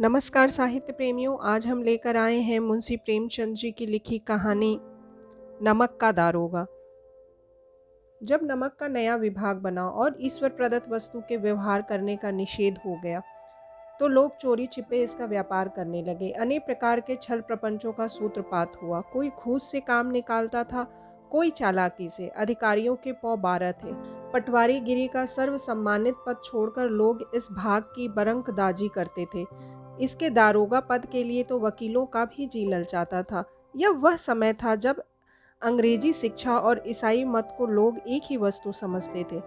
नमस्कार साहित्य प्रेमियों, आज हम लेकर आए हैं मुंशी प्रेमचंद जी की लिखी कहानी नमक का दारोगा। जब नमक का नया विभाग बना और ईश्वर प्रदत्त वस्तु के व्यवहार करने का निषेध हो गया, तो लोग चोरी छिपे इसका व्यापार करने लगे। अनेक प्रकार के छल प्रपंचों का सूत्रपात हुआ। कोई घूस से काम निकालता था, कोई चालाकी से। अधिकारियों के पौ 12 थे। पटवारीगिरी का सर्व सम्मानित पद छोड़कर लोग इस भाग की बरंकदाजी करते थे। इसके दारोगा पद के लिए तो वकीलों का भी जी ललचाता था। यह वह समय था जब अंग्रेजी शिक्षा और ईसाई मत को लोग एक ही वस्तु समझते थे।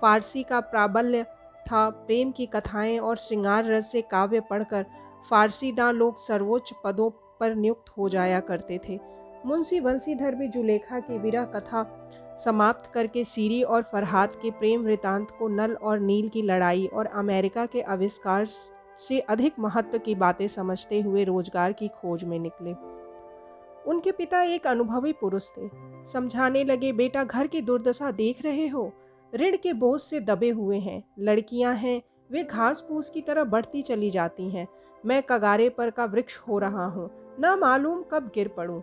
फारसी का प्राबल्य था। प्रेम की कथाएं और श्रृंगार रस से काव्य पढ़कर फारसीदां लोग सर्वोच्च पदों पर नियुक्त हो जाया करते थे। मुंशी बंसीधर भी जुलेखा की विरह कथा समाप्त करके सीरी और फरहाद के प्रेम वृतांत को नल और नील की लड़ाई और अमेरिका के आविष्कार से अधिक महत्व की बातें समझते हुए रोजगार की खोज में निकले। उनके पिता एक अनुभवी पुरुष थे। समझाने लगे, बेटा घर की दुर्दशा देख रहे हो, ऋण के बोझ से दबे हुए हैं। लड़कियां हैं, वे घास फूस की तरह बढ़ती चली जाती हैं। मैं कगारे पर का वृक्ष हो रहा हूँ, ना मालूम कब गिर पड़ूं।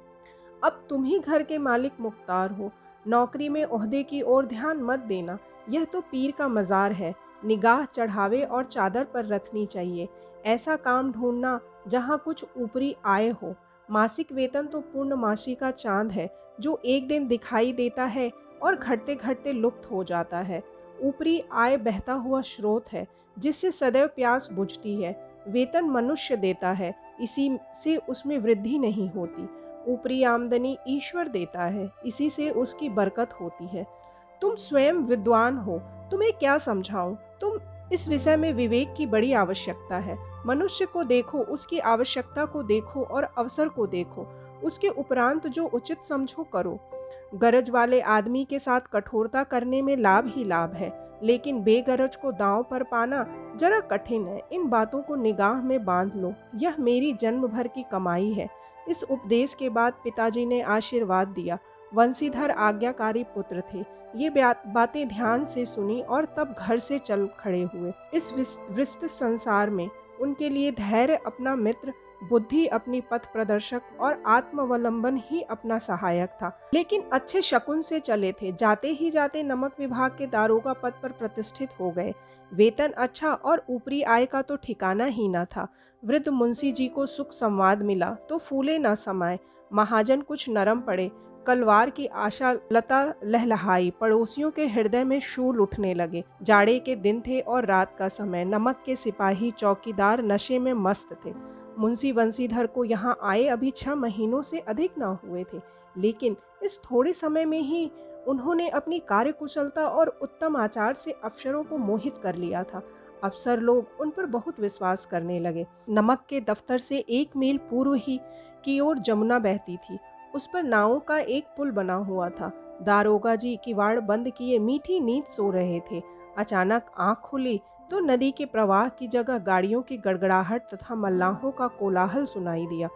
अब तुम ही घर के मालिक मुख्तार हो। नौकरी में ओहदे की ओर ध्यान मत देना, यह तो पीर का मजार है। निगाह चढ़ावे और चादर पर रखनी चाहिए। ऐसा काम ढूंढना जहाँ कुछ ऊपरी आय हो। मासिक वेतन तो पूर्णमासी का चांद है, जो एक दिन दिखाई देता है और घटते घटते लुप्त हो जाता है। ऊपरी आय बहता हुआ स्रोत है, जिससे सदैव प्यास बुझती है। वेतन मनुष्य देता है, इसी से उसमें वृद्धि नहीं होती। ऊपरी आमदनी ईश्वर देता है, इसी से उसकी बरकत होती है। तुम स्वयं विद्वान हो, तुम्हें क्या समझाऊं। तुम इस विषय में विवेक की बड़ी आवश्यकता है। मनुष्य को देखो, उसकी आवश्यकता को देखो और अवसर को देखो। उसके उपरांत जो उचित समझो करो। गरज वाले आदमी के साथ कठोरता करने में लाभ ही लाभ है, लेकिन बेगरज को दांव पर पाना जरा कठिन है। इन बातों को निगाह में बांध लो, यह मेरी जन्म भर की कमाई है। इस उपदेश के बाद पिताजी ने आशीर्वाद दिया। वंशीधर आज्ञाकारी पुत्र थे। ये बातें ध्यान से सुनी और तब घर से चल खड़े हुए। इस विस्तृत संसार में उनके लिए धैर्य अपना मित्र, बुद्धि अपनी पथ प्रदर्शक और आत्मावलंबन ही अपना सहायक था। लेकिन अच्छे शकुन से चले थे। जाते ही जाते नमक विभाग के दारोगा पद पर प्रतिष्ठित हो गए। वेतन अच्छा और ऊपरी आय का तो ठिकाना ही न था। वृद्ध मुंशी जी को सुख संवाद मिला तो फूले न समाये। महाजन कुछ नरम पड़े। कलवार की आशा लता लहलहाई। पड़ोसियों के हृदय में शूल उठने लगे। जाड़े के दिन थे और रात का समय। नमक के सिपाही चौकीदार नशे में मस्त थे। मुंशी बंसीधर को यहाँ आए अभी 6 महीनों से अधिक न हुए थे, लेकिन इस थोड़े समय में ही उन्होंने अपनी कार्यकुशलता और उत्तम आचार से अफसरों को मोहित कर लिया था। अफसर लोग उन पर बहुत विश्वास करने लगे। नमक के दफ्तर से 1 मील पूर्व ही की ओर जमुना बहती थी। उस पर नावों का एक पुल बना हुआ था। दारोगा जी किवाड़ बंद किए मीठी नींद सो रहे थे। अचानक आंख खुली तो नदी के प्रवाह की जगह गाड़ियों की गड़गड़ाहट तथा मल्लाहों का कोलाहल सुनाई दिया।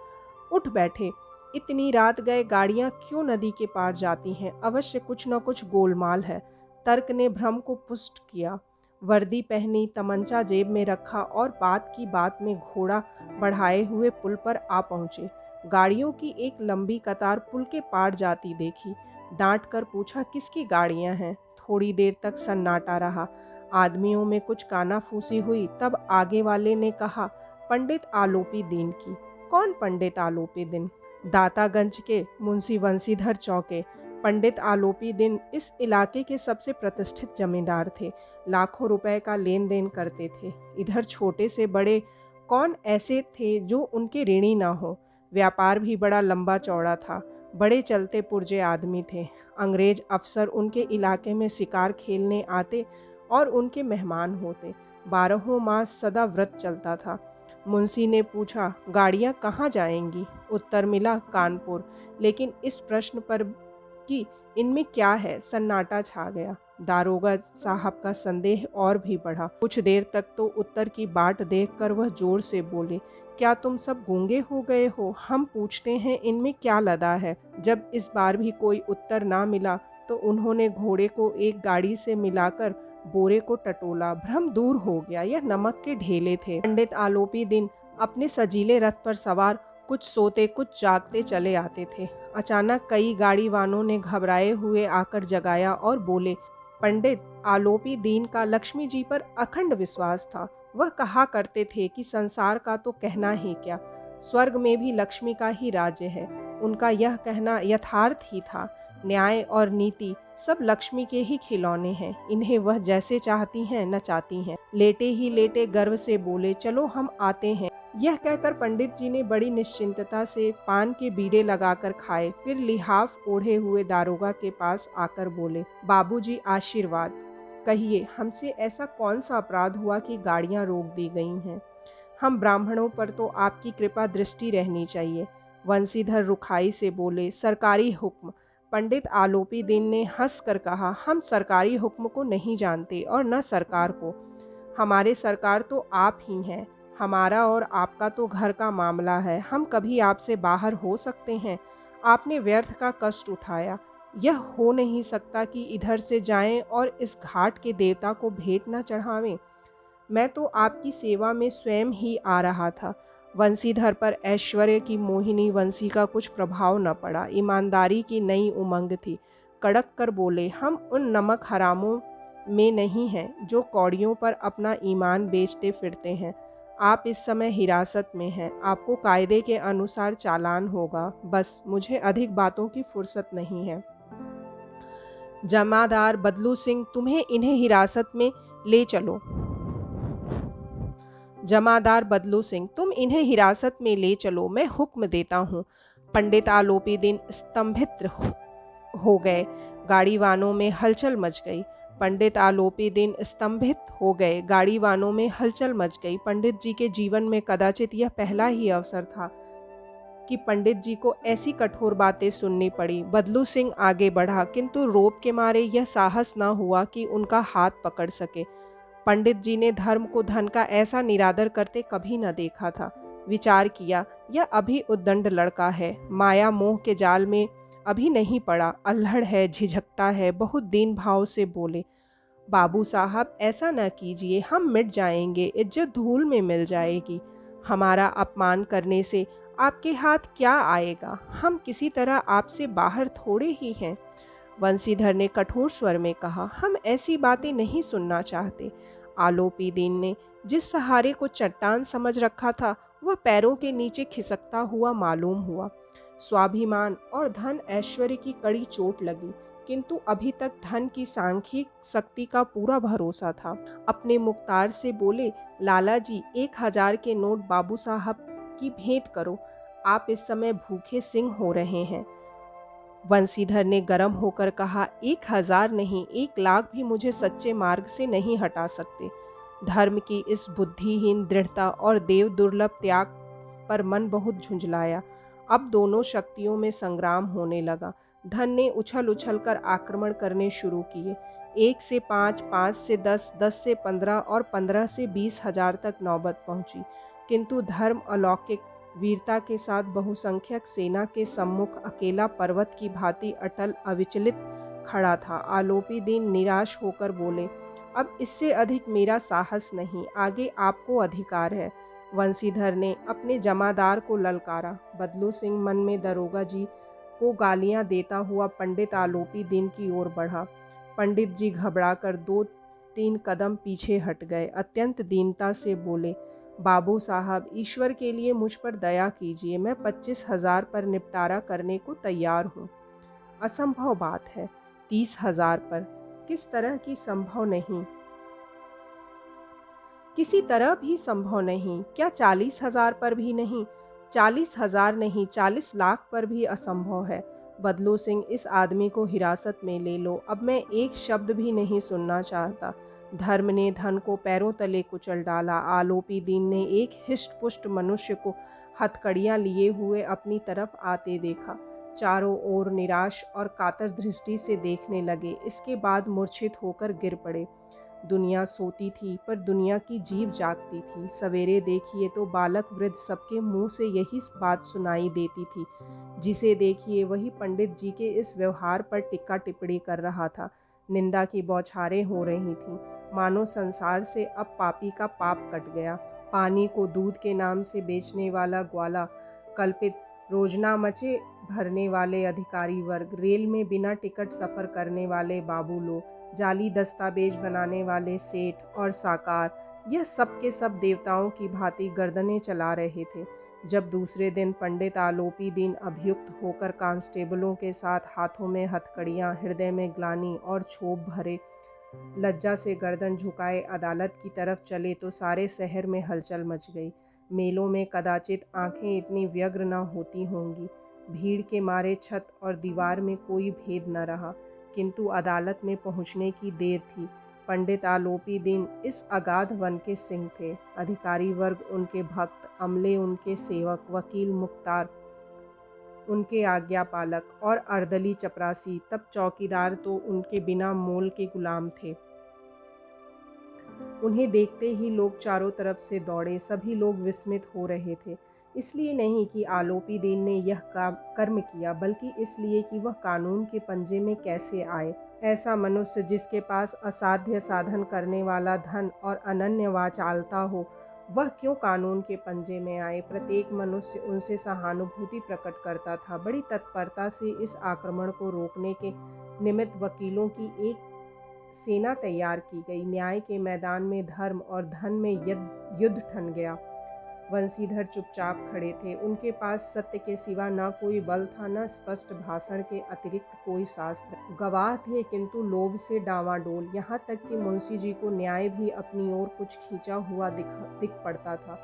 उठ बैठे। इतनी रात गए गाड़ियां क्यों नदी के पार जाती हैं? अवश्य कुछ न कुछ गोलमाल है। तर्क ने भ्रम को पुष्ट किया। वर्दी पहनी, तमंचा जेब में रखा और बात की बात में घोड़ा बढ़ाए हुए पुल पर आ पहुंचे। गाड़ियों की एक लंबी कतार पुल के पार जाती देखी। डांट कर पूछा, किसकी गाड़ियां हैं? थोड़ी देर तक सन्नाटा रहा। आदमियों में कुछ कानाफूसी हुई। तब आगे वाले ने कहा, पंडित आलोपी दीन की। कौन पंडित आलोपी दिन? दातागंज के मुंशी बंसीधर चौके। पंडित आलोपी दिन इस इलाके के सबसे प्रतिष्ठित जमींदार थे। लाखों रुपए का लेन देन करते थे। इधर छोटे से बड़े कौन ऐसे थे जो उनके ऋणी ना हो। व्यापार भी बड़ा लंबा चौड़ा था। बड़े चलते पुर्जे आदमी थे। अंग्रेज अफसर उनके इलाके में शिकार खेलने आते और उनके मेहमान होते। 12 मास सदा व्रत चलता था। मुंशी ने पूछा, गाड़ियां कहाँ जाएंगी? उत्तर मिला, कानपुर। लेकिन इस प्रश्न पर कि इनमें क्या है, सन्नाटा छा गया। दारोगा साहब का संदेह और भी बढ़ा। कुछ देर तक तो उत्तर की बाट देखकर वह जोर से बोले, क्या तुम सब गूंगे हो गए हो? हम पूछते हैं इनमें क्या लदा है? जब इस बार भी कोई उत्तर ना मिला तो उन्होंने घोड़े को एक गाड़ी से मिलाकर बोरे को टटोला। भ्रम दूर हो गया, यह नमक के ढेले थे। पंडित आलोपी दिन अपने सजीले रथ पर सवार कुछ सोते कुछ जागते चले आते थे। अचानक कई गाड़ी वालों ने घबराए हुए आकर जगाया और बोले, पंडित आलोपी दीन का लक्ष्मी जी पर अखंड विश्वास था। वह कहा करते थे कि संसार का तो कहना ही क्या, स्वर्ग में भी लक्ष्मी का ही राज्य है। उनका यह कहना यथार्थ ही था। न्याय और नीति सब लक्ष्मी के ही खिलौने हैं, इन्हें वह जैसे चाहती हैं नचाती हैं। लेटे ही लेटे गर्व से बोले, चलो हम आते हैं। यह कहकर पंडित जी ने बड़ी निश्चिंतता से पान के बीड़े लगाकर खाए, फिर लिहाफ ओढ़े हुए दारोगा के पास आकर बोले, बाबूजी आशीर्वाद, कहिए हमसे ऐसा कौन सा अपराध हुआ कि गाड़ियां रोक दी गई हैं। हम ब्राह्मणों पर तो आपकी कृपा दृष्टि रहनी चाहिए। वंशीधर रुखाई से बोले, सरकारी हुक्म। पंडित आलोपी दीन ने हंसकर कहा, हम सरकारी हुक्म को नहीं जानते और न सरकार को। हमारे सरकार तो आप ही हैं। हमारा और आपका तो घर का मामला है। हम कभी आपसे बाहर हो सकते हैं? आपने व्यर्थ का कष्ट उठाया। यह हो नहीं सकता कि इधर से जाएं और इस घाट के देवता को भेंट न चढ़ावें। मैं तो आपकी सेवा में स्वयं ही आ रहा था। वंशीधर पर ऐश्वर्य की मोहिनी वंशी का कुछ प्रभाव न पड़ा। ईमानदारी की नई उमंग थी। कड़क कर बोले, हम उन नमक हरामों में नहीं हैं जो कौड़ियों पर अपना ईमान बेचते फिरते हैं। आप इस समय हिरासत में हैं। आपको कायदे के अनुसार चालान होगा। बस मुझे अधिक बातों की फुर्सत नहीं है। जमादार बदलू सिंह, तुम्हें इन्हें हिरासत में ले चलो। जमादार बदलू सिंह, तुम इन्हें हिरासत में ले चलो, मैं हुक्म देता हूँ। पंडित आलोपी दीन स्तंभित हो गए। गाड़ी वानों में हलचल मच गई। पंडित आलोपी दीन स्तंभित हो गए। गाड़ी वानों में हलचल मच गई। पंडित जी के जीवन में कदाचित यह पहला ही अवसर था कि पंडित जी को ऐसी कठोर बातें सुननी पड़ी। बदलू सिंह आगे बढ़ा, किंतु रोब के मारे यह साहस न हुआ कि उनका हाथ पकड़ सके। पंडित जी ने धर्म को धन का ऐसा निरादर करते कभी न देखा था। विचार किया, यह अभी उद्दंड लड़का है, माया मोह के जाल में अभी नहीं पड़ा, अल्हड़ है, झिझकता है। बहुत दीन भाव से बोले, बाबू साहब ऐसा न कीजिए, हम मिट जाएंगे, इज्जत धूल में मिल जाएगी। हमारा अपमान करने से आपके हाथ क्या आएगा? हम किसी तरह आपसे बाहर थोड़े ही हैं। वंशीधर ने कठोर स्वर में कहा, हम ऐसी बातें नहीं सुनना चाहते। आलोपी दीन ने जिस सहारे को चट्टान समझ रखा था, वह पैरों के नीचे खिसकता हुआ मालूम हुआ। स्वाभिमान और धन ऐश्वर्य की कड़ी चोट लगी, किंतु अभी तक धन की सांख्यिक शक्ति का पूरा भरोसा था। अपने मुख्तार से बोले, लाला जी 1000 के नोट बाबू साहब की भेंट करो। आप इस समय भूखे सिंह हो रहे हैं। वंशीधर ने गर्म होकर कहा, 1000 नहीं, 1,00,000 भी मुझे सच्चे मार्ग से नहीं हटा सकते। धर्म की इस बुद्धिहीन दृढ़ता और देव दुर्लभ त्याग पर मन बहुत झुंझलाया। अब दोनों शक्तियों में संग्राम होने लगा। धन ने उछल उछल कर आक्रमण करने शुरू किए। 1 से 5, 5 से 10, 10 से 15 और 15 से 20,000 तक नौबत पहुंची। किंतु धर्म अलौकिक वीरता के साथ बहुसंख्यक सेना के सम्मुख अकेला पर्वत की भांति अटल अविचलित खड़ा था। आलोपी दीन निराश होकर बोले, अब इससे अधिक मेरा साहस नहीं, आगे आपको अधिकार है। वंशीधर ने अपने जमादार को ललकारा। बदलू सिंह मन में दरोगा जी को गालियां देता हुआ पंडित आलोपी दीन की ओर बढ़ा। पंडित जी घबराकर 2-3 कदम पीछे हट गए। अत्यंत दीनता से बोले, बाबू साहब ईश्वर के लिए मुझ पर दया कीजिए, मैं 25,000 पर निपटारा करने को तैयार हूँ। असंभव बात है। 30,000 पर? किस तरह की संभव नहीं? किसी तरह भी संभव नहीं। क्या 40,000 पर भी नहीं? 40,000 नहीं, 40 लाख पर भी असंभव है। बदलू सिंह, इस आदमी को हिरासत में ले लो। अब मैं एक शब्द भी नहीं सुनना चाहता। धर्म ने धन को पैरों तले कुचल डाला। आलोपी दीन ने एक हिष्ट पुष्ट मनुष्य को हथकड़ियां लिए हुए अपनी तरफ आते देखा। चारों ओर निराश और कातर दृष्टि से देखने लगे। इसके बाद मूर्छित होकर गिर पड़े। दुनिया सोती थी पर दुनिया की जीभ जागती थी। सवेरे देखिए तो बालक वृद्ध सबके मुंह से यही बात सुनाई देती थी। जिसे देखिए वही पंडित जी के इस व्यवहार पर टिक्का टिप्पणी कर रहा था। निंदा की बौछारें हो रही थीं। मानो संसार से अब पापी का पाप कट गया। पानी को दूध के नाम से बेचने वाला ग्वाला, कल्पित रोजनामचे भरने वाले अधिकारी वर्ग, रेल में बिना टिकट सफ़र करने वाले बाबू लोग, जाली दस्तावेज बनाने वाले सेठ और साकार, यह सब के सब देवताओं की भांति गर्दनें चला रहे थे। जब दूसरे दिन पंडित आलोपी दीन अभियुक्त होकर कांस्टेबलों के साथ हाथों में हथकड़ियाँ, हृदय में ग्लानि और क्षोभ भरे लज्जा से गर्दन झुकाए अदालत की तरफ चले तो सारे शहर में हलचल मच गई। मेलों में कदाचित आंखें इतनी व्यग्र न होती होंगी। भीड़ के मारे छत और दीवार में कोई भेद न रहा, किंतु अदालत में पहुंचने की देर थी। पंडित आलोपी दीन इस अगाध वन के सिंह थे। अधिकारी वर्ग उनके भक्त, अमले उनके सेवक, वकील मुख्तार उनके आज्ञा पालक और अर्दली चपरासी, तब चौकीदार तो उनके बिना मोल के गुलाम थे। उन्हें देखते ही लोग चारों तरफ से दौड़े। सभी लोग विस्मित हो रहे थे, इसलिए नहीं कि आलोपी दीन ने यह कर्म किया, बल्कि इसलिए कि वह कानून के पंजे में कैसे आए। ऐसा मनुष्य जिसके पास असाध्य साधन करने वाला धन और अनन्य वाचालता हो, वह क्यों कानून के पंजे में आए। प्रत्येक मनुष्य उनसे सहानुभूति प्रकट करता था। बड़ी तत्परता से इस आक्रमण को रोकने के निमित्त वकीलों की एक सेना तैयार की गई। न्याय के मैदान में धर्म और धन में युद्ध ठन गया। वंशीधर चुपचाप खड़े थे। उनके पास सत्य के सिवा न कोई बल था, न स्पष्ट भाषण के अतिरिक्त कोई शास्त्र। गवाह थे किंतु लोभ से डांवाडोल। यहाँ तक कि मुंशी जी को न्याय भी अपनी ओर कुछ खींचा हुआ दिख पड़ता था।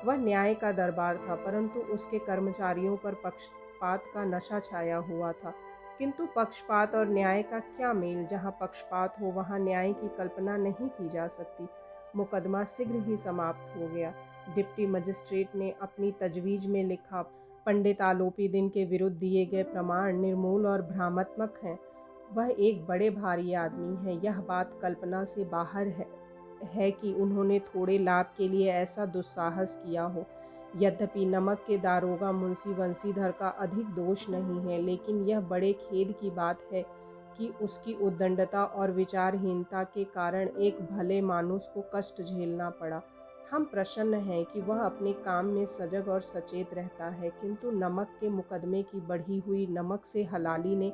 वह न्याय का दरबार था, परंतु उसके कर्मचारियों पर पक्षपात का नशा छाया हुआ था। किंतु पक्षपात और न्याय का क्या मेल। जहाँ पक्षपात हो वहाँ न्याय की कल्पना नहीं की जा सकती। मुकदमा शीघ्र ही समाप्त हो गया। डिप्टी मजिस्ट्रेट ने अपनी तजवीज़ में लिखा, पंडित आलोपी दीन के विरुद्ध दिए गए प्रमाण निर्मूल और भ्रामत्मक हैं। वह एक बड़े भारी आदमी है। यह बात कल्पना से बाहर है कि उन्होंने थोड़े लाभ के लिए ऐसा दुस्साहस किया हो। यद्यपि नमक के दारोगा मुंशी वंशीधर का अधिक दोष नहीं है, लेकिन यह बड़े खेद की बात है कि उसकी उद्दंडता और विचारहीनता के कारण एक भले मानुस को कष्ट झेलना पड़ा। हम प्रसन्न हैं कि वह अपने काम में सजग और सचेत रहता है, किंतु नमक के मुकदमे की बढ़ी हुई नमक से हलाली ने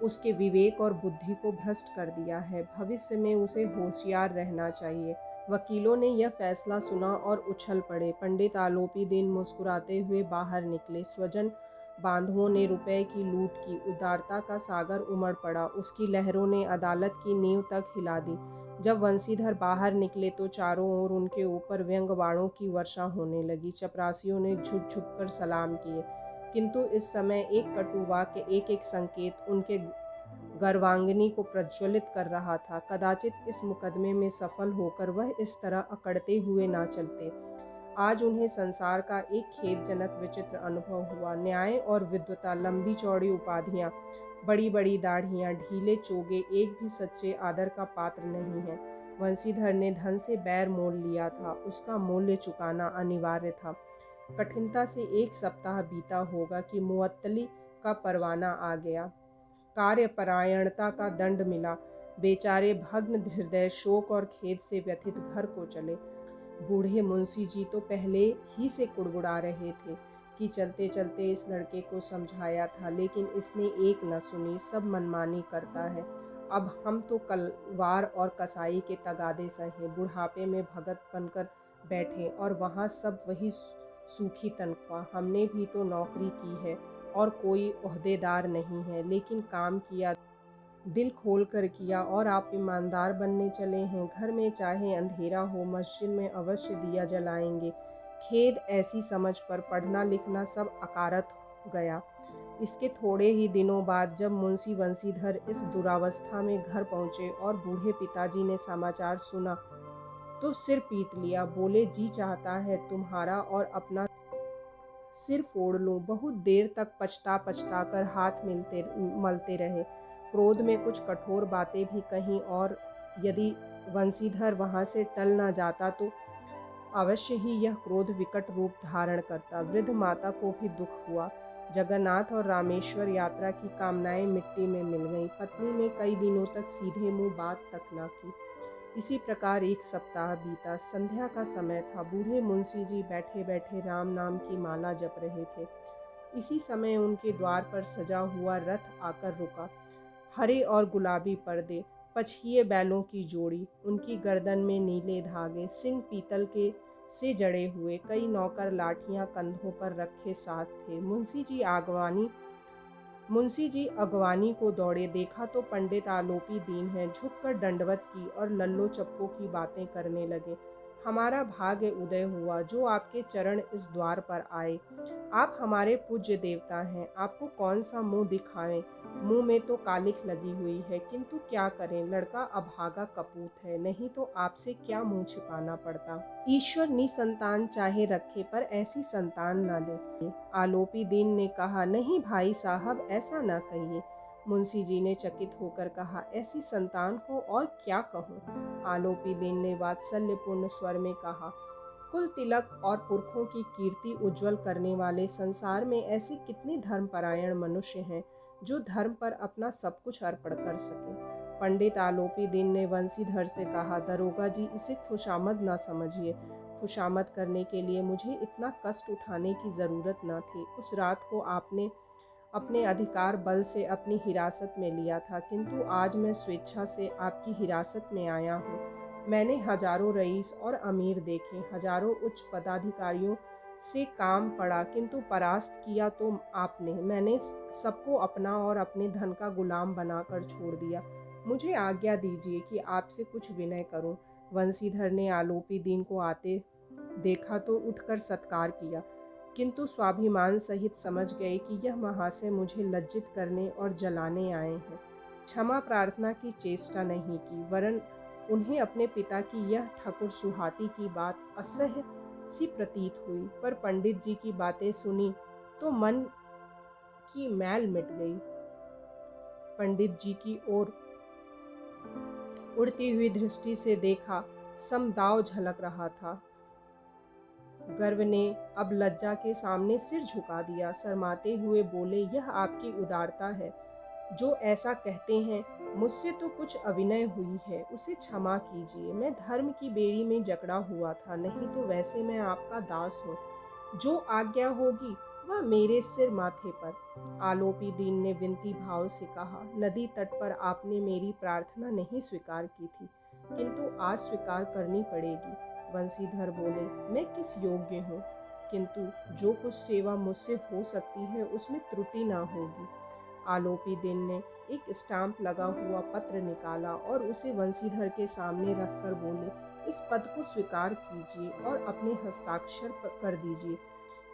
उसके विवेक और बुद्धि को भ्रष्ट कर दिया है। भविष्य में उसे होशियार रहना चाहिए। वकीलों ने यह फैसला सुना और उछल पड़े। पंडित आलोपी दीन मुस्कुराते हुए बाहर निकले। स्वजन बांधुओं ने रुपए की लूट की। उदारता का सागर उमड़ पड़ा। उसकी लहरों ने अदालत की नींव तक हिला दी। जब वंशीधर बाहर निकले तो चारों ओर उनके ऊपर व्यंग्यबाणों की वर्षा होने लगी। चपरासियों ने झुक झुक कर सलाम किए, किंतु इस समय एक कटु वाक्य, एक एक संकेत उनके गर्वांगिनी को प्रज्वलित कर रहा था। कदाचित इस मुकदमे में सफल होकर वह इस तरह अकड़ते हुए ना चलते। आज उन्हें संसार का एक खेदजनक विचित्र अनुभव हुआ। न्याय और विद्वता, लंबी चौड़ी उपाधियां, बड़ी बड़ी दाढ़ियां, ढीले चोगे एक भी सच्चे आदर का पात्र नहीं है। वंशीधर ने धन से बैर मोल लिया था। उसका मूल्य चुकाना अनिवार्य था। कठिनता से एक सप्ताह बीता होगा कि मुअत्तली का परवाना आ गया। कार्यपरायणता का दंड मिला। बेचारे भग्न हृदय शोक और खेद से व्यथित घर को चले। बूढ़े मुंशी जी तो पहले ही से कुड़कुड़ा रहे थे कि चलते चलते इस लड़के को समझाया था, लेकिन इसने एक न सुनी, सब मनमानी करता है। अब हम तो कलवार और कसाई के तगादे सहे, बुढ़ापे में भगत बनकर बैठे और वहाँ सब वही सूखी तनख्वाह। हमने भी तो नौकरी की है और कोई ओहदेदार नहीं है, लेकिन काम किया, दिल खोल कर किया और आप ईमानदार बनने चले हैं। घर में चाहे अंधेरा हो, मस्जिद में अवश्य दिया जलाएंगे। खेद ऐसी समझ पर पढ़ना लिखना सब अकारत गया। इसके थोड़े ही दिनों बाद जब मुंशी वंशीधर इस दुरावस्था में घर पहुँचे और बूढ़े पिताजी ने समाचार सुना तो सिर पीट लिया। बोले, जी चाहता है तुम्हारा और अपना सिर फोड़ लूं। बहुत देर तक पछता पछता कर हाथ मलते रहे। क्रोध में कुछ कठोर बातें भी कहीं, और यदि वंशीधर वहाँ से टल न जाता तो अवश्य ही यह क्रोध विकट रूप धारण करता। वृद्ध माता को भी दुख हुआ। जगन्नाथ और रामेश्वर यात्रा की कामनाएं मिट्टी में मिल गईं। पत्नी ने कई दिनों तक सीधे मुंह बात तक न की। इसी प्रकार एक सप्ताह बीता। संध्या का समय था। बूढ़े मुंशी जी बैठे बैठे राम नाम की माला जप रहे थे। इसी समय उनके द्वार पर सजा हुआ रथ आकर रुका। हरे और गुलाबी पर्दे, पछिए बैलों की जोड़ी, उनकी गर्दन में नीले धागे, सिंह पीतल के से जड़े हुए, कई नौकर लाठियां कंधों पर रखे साथ थे। मुंशी जी अगवानी को दौड़े। देखा तो पंडित आलोपी दीन है। झुककर दंडवत की और लल्लो चप्पो की बातें करने लगे। हमारा भाग्य उदय हुआ जो आपके चरण इस द्वार पर आए। आप हमारे पूज्य देवता हैं। आपको कौन सा मुंह दिखाएं। मुंह में तो कालिख लगी हुई है, किंतु क्या करें, लड़का अभागा कपूत है, नहीं तो आपसे क्या मुंह छिपाना पड़ता। ईश्वर निसंतान चाहे रखे, पर ऐसी संतान ना दे। आलोपी दीन ने कहा, नहीं भाई साहब, ऐसा ना कहिए। मुंशी जी ने चकित होकर कहा, ऐसी संतान को और क्या कहूँ। आलोपी दीन ने वात्सल्यपूर्ण स्वर में कहा, कुल तिलक और पुरखों की कीर्ति उज्जवल करने वाले संसार में ऐसे कितने धर्मपरायण मनुष्य हैं जो धर्म पर अपना सब कुछ अर्पण कर सके। पंडित आलोपी दीन ने वंशीधर से कहा, दरोगा जी, इसे खुशामद ना समझिए। खुशामद करने के लिए मुझे इतना कष्ट उठाने की ज़रूरत न थी। उस रात को आपने अपने अधिकार बल से अपनी हिरासत में लिया था, किंतु आज मैं स्वेच्छा से आपकी हिरासत में आया हूँ। मैंने हजारों रईस और अमीर देखे, हजारों उच्च पदाधिकारियों से काम पड़ा, किंतु परास्त किया तो आपने। मैंने सबको अपना और अपने धन का गुलाम बनाकर छोड़ दिया। मुझे आज्ञा दीजिए कि आपसे कुछ विनय करूं। वंशीधर ने आलोपी दीन को आते देखा तो उठकर सत्कार किया, किंतु स्वाभिमान सहित समझ गए कि यह महाशय मुझे लज्जित करने और जलाने आए हैं। क्षमा प्रार्थना की चेष्टा नहीं की, वरन उन्हें अपने पिता की यह ठाकुर सुहाती की बात असह्य सी प्रतीत हुई। पर पंडित जी की बातें सुनी तो मन की मैल मिट गई। पंडित जी की ओर उड़ती हुई दृष्टि से देखा, समदाव झलक रहा था। गर्व ने अब लज्जा के सामने सिर झुका दिया। शर्माते हुए बोले, यह आपकी उदारता है जो ऐसा कहते हैं। मुझसे तो कुछ अविनय हुई है, उसे क्षमा कीजिए। मैं धर्म की बेड़ी में जकड़ा हुआ था, नहीं तो वैसे मैं आपका दास हूँ। जो आज्ञा होगी वह मेरे सिर माथे पर। आलोपी दीन ने विनती भाव से कहा, नदी तट पर आपने मेरी प्रार्थना नहीं स्वीकार की थी, किंतु आज स्वीकार करनी पड़ेगी। वंशीधर बोले, मैं किस योग्य हूँ, किंतु जो कुछ सेवा मुझसे हो सकती है उसमें त्रुटि ना होगी। आलोपी दीन ने एक स्टाम्प लगा हुआ पत्र निकाला और उसे वंशीधर के सामने रखकर बोले, इस पद को स्वीकार कीजिए और अपने हस्ताक्षर कर दीजिए।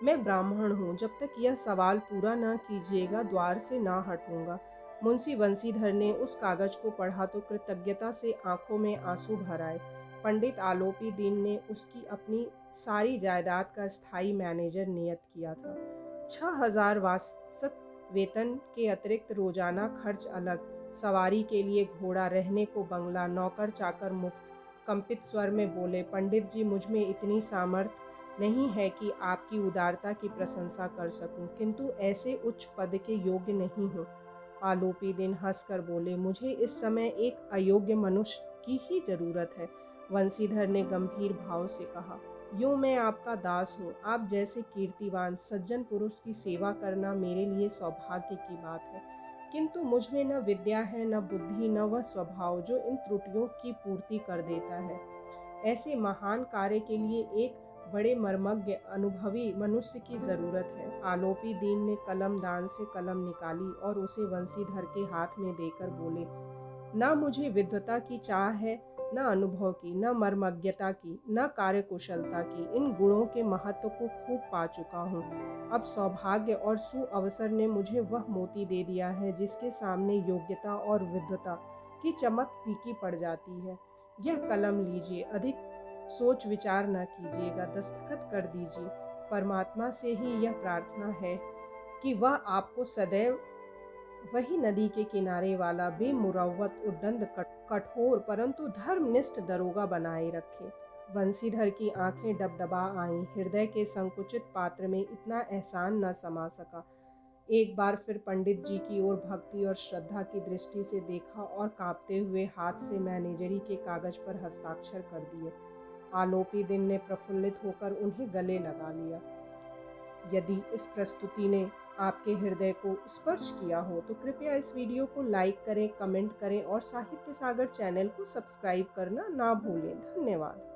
मैं ब्राह्मण हूँ, जब तक यह सवाल पूरा न कीजिएगा द्वार से ना हटूंगा। मुंशी वंशीधर ने उस कागज को पढ़ा तो कृतज्ञता से आंखों में आंसू भर आए। पंडित आलोपी दीन ने उसकी अपनी सारी जायदाद का स्थायी मैनेजर नियत किया था। 6,000 वार्षिक वेतन के अतिरिक्त रोजाना खर्च अलग, सवारी के लिए घोड़ा, रहने को बंगला, नौकर चाकर मुफ्त। कंपित स्वर में बोले, पंडित जी, मुझ में इतनी सामर्थ्य नहीं है कि आपकी उदारता की प्रशंसा कर सकूं, किंतु ऐसे उच्च पद के योग्य नहीं हूँ। आलोपी दीन हंसकर बोले, मुझे इस समय एक अयोग्य मनुष्य की ही जरूरत है। वंशीधर ने गंभीर भाव से कहा, यूं मैं आपका दास हूँ। आप जैसे कीर्तिवान सज्जन पुरुष की सेवा करना मेरे लिए सौभाग्य की बात है, किंतु मुझ में न विद्या है, न बुद्धि, न वह स्वभाव जो इन त्रुटियों की पूर्ति कर देता है। ऐसे महान कार्य के लिए एक बड़े मर्मज्ञ अनुभवी मनुष्य की जरूरत है। आलोपी दीन ने कलम दान से कलम निकाली और उसे वंशीधर के हाथ में देकर बोले, न मुझे विद्वता की चाह है, न अनुभव की, न मर्मज्ञता की, न कार्यकुशलता की। इन गुणों के महत्व को खूब पा चुका हूँ। अब सौभाग्य और सुअवसर ने मुझे वह मोती दे दिया है जिसके सामने योग्यता और विद्वता की चमक फीकी पड़ जाती है। यह कलम लीजिए, अधिक सोच विचार न कीजिएगा, दस्तखत कर दीजिए। परमात्मा से ही यह प्रार्थना है कि वह आपको सदैव वही नदी के किनारे वाला बेमुरव्वत उद्दंड कठोर परंतु धर्मनिष्ठ दरोगा बनाए रखे। वंशीधर की आंखें डबडबा आईं। हृदय के संकुचित पात्र में इतना एहसान न समा सका। एक बार फिर पंडित जी की ओर भक्ति और श्रद्धा की दृष्टि से देखा और कांपते हुए हाथ से मैनेजरी के कागज पर हस्ताक्षर कर दिए। आलोपी दिन ने प्रफुल्लित होकर उन्हें गले लगा लिया। यदि इस प्रस्तुति ने आपके हृदय को स्पर्श किया हो तो कृपया इस वीडियो को लाइक करें, कमेंट करें और साहित्य सागर चैनल को सब्सक्राइब करना ना भूलें। धन्यवाद।